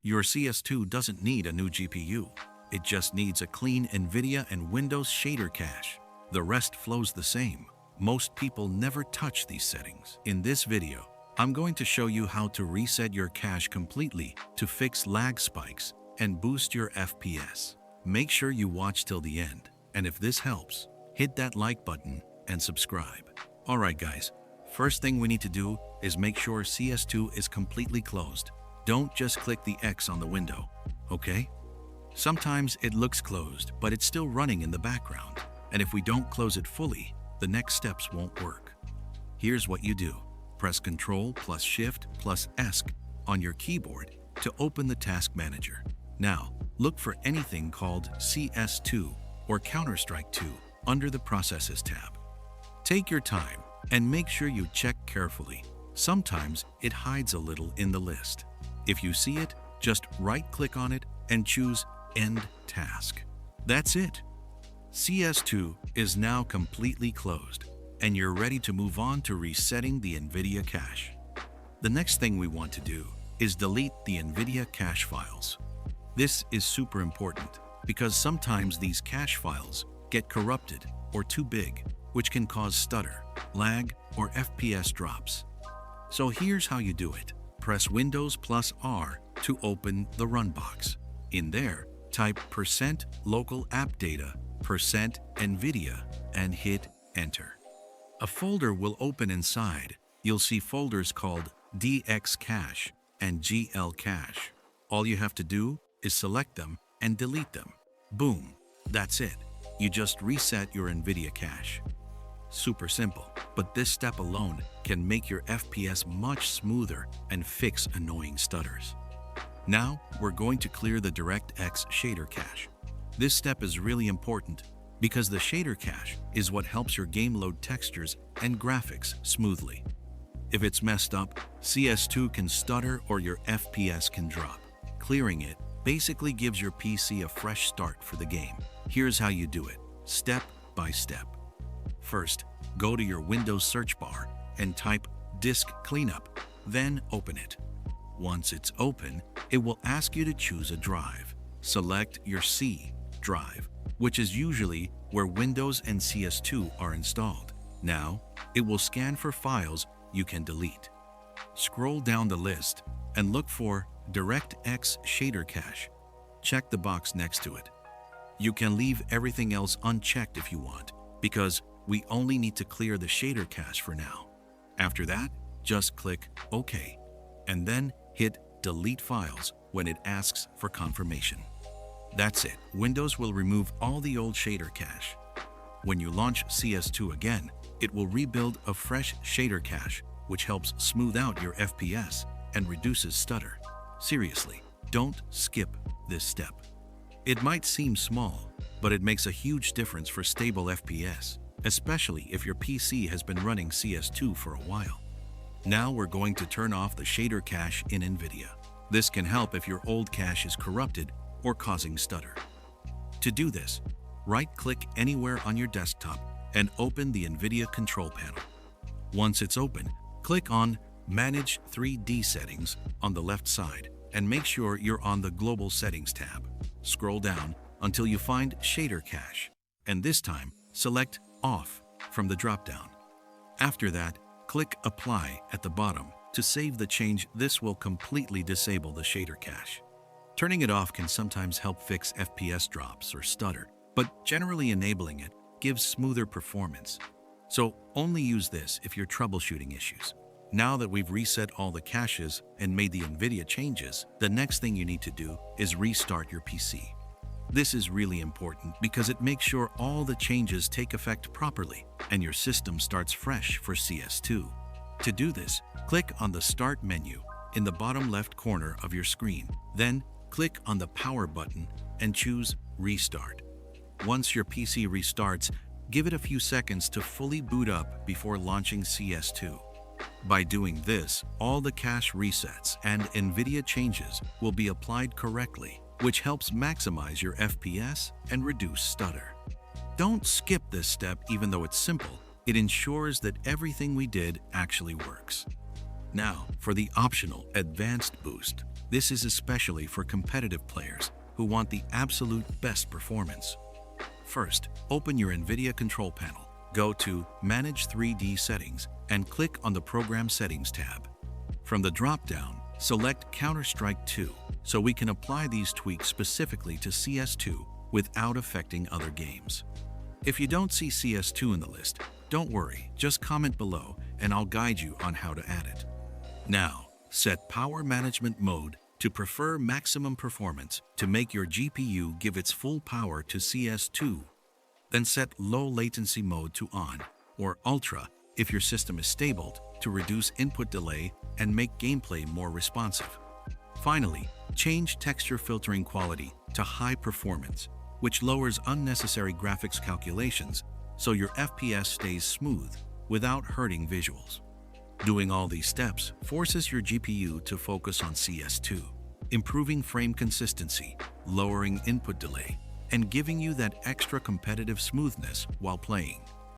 Your CS2 doesn't need a new GPU. It just needs a clean NVIDIA and Windows shader cache. The rest flows the same. Most people never touch these settings. In this video, I'm going to show you how to reset your cache completely to fix lag spikes and boost your FPS. Make sure you watch till the end, and if this helps, hit that like button and subscribe. Alright guys, first thing we need to do is make sure CS2 is completely closed. Don't just click the X on the window, okay? Sometimes it looks closed, but it's still running in the background, and if we don't close it fully, the next steps won't work. Here's what you do. Press Ctrl plus Shift plus S on your keyboard to open the Task Manager. Now, look for anything called CS2 or Counter-Strike 2 under the Processes tab. Take your time and make sure you check carefully. Sometimes it hides a little in the list. If you see it, just right-click on it and choose End Task. That's it. CS2 is now completely closed, and you're ready to move on to resetting the NVIDIA cache. The next thing we want to do is delete the NVIDIA cache files. This is super important because sometimes these cache files get corrupted or too big, which can cause stutter, lag, or FPS drops. So here's how you do it. Press Windows plus R to open the Run box. In there, type %local app data %NVIDIA and hit Enter. A folder will open inside. You'll see folders called DX Cache and GL Cache. All you have to do is select them and delete them. Boom, that's it. You just reset your NVIDIA cache. Super simple, but this step alone can make your FPS much smoother and fix annoying stutters. Now, we're going to clear the DirectX shader cache. This step is really important because the shader cache is what helps your game load textures and graphics smoothly. If it's messed up, CS2 can stutter or your FPS can drop. Clearing it basically gives your PC a fresh start for the game. Here's how you do it, step by step. First, go to your Windows search bar and type Disk Cleanup, then open it. Once it's open, it will ask you to choose a drive. Select your C drive, which is usually where Windows and CS2 are installed. Now, it will scan for files you can delete. Scroll down the list and look for DirectX Shader Cache. Check the box next to it. You can leave everything else unchecked if you want, because we only need to clear the shader cache for now. After that, just click OK, and then hit Delete Files when it asks for confirmation. That's it. Windows will remove all the old shader cache. When you launch CS2 again, it will rebuild a fresh shader cache, which helps smooth out your FPS and reduces stutter. Seriously, don't skip this step. It might seem small, but it makes a huge difference for stable FPS, especially if your PC has been running CS2 for a while. Now we're going to turn off the shader cache in NVIDIA. This can help if your old cache is corrupted or causing stutter. To do this, right-click anywhere on your desktop and open the NVIDIA control panel. Once it's open, click on Manage 3D Settings on the left side and make sure you're on the Global Settings tab. Scroll down until you find Shader Cache, and this time select Off from the drop-down. After that, click Apply at the bottom to save the change. This will completely disable the shader cache. Turning it off can sometimes help fix FPS drops or stutter, but generally enabling it gives smoother performance. So only use this if you're troubleshooting issues. Now that we've reset all the caches and made the NVIDIA changes, the next thing you need to do is restart your PC. This is really important because it makes sure all the changes take effect properly and your system starts fresh for CS2. To do this, click on the Start menu in the bottom left corner of your screen. Then click on the Power button and choose Restart. Once your PC restarts, give it a few seconds to fully boot up before launching CS2. By doing this, all the cache resets and NVIDIA changes will be applied correctly, which helps maximize your FPS and reduce stutter. Don't skip this step even though it's simple. It ensures that everything we did actually works. Now, for the optional Advanced Boost. This is especially for competitive players who want the absolute best performance. First, open your NVIDIA control panel. Go to Manage 3D Settings and click on the Program Settings tab. From the drop-down, select Counter-Strike 2 so we can apply these tweaks specifically to CS2 without affecting other games. If you don't see CS2 in the list, don't worry, just comment below and I'll guide you on how to add it. Now, set Power Management Mode to prefer maximum performance to make your GPU give its full power to CS2. Then set Low Latency Mode to On or Ultra if your system is stable to reduce input delay and make gameplay more responsive. Finally, change Texture Filtering Quality to High Performance, which lowers unnecessary graphics calculations so your FPS stays smooth without hurting visuals. Doing all these steps forces your GPU to focus on CS2, improving frame consistency, lowering input delay, and giving you that extra competitive smoothness while playing.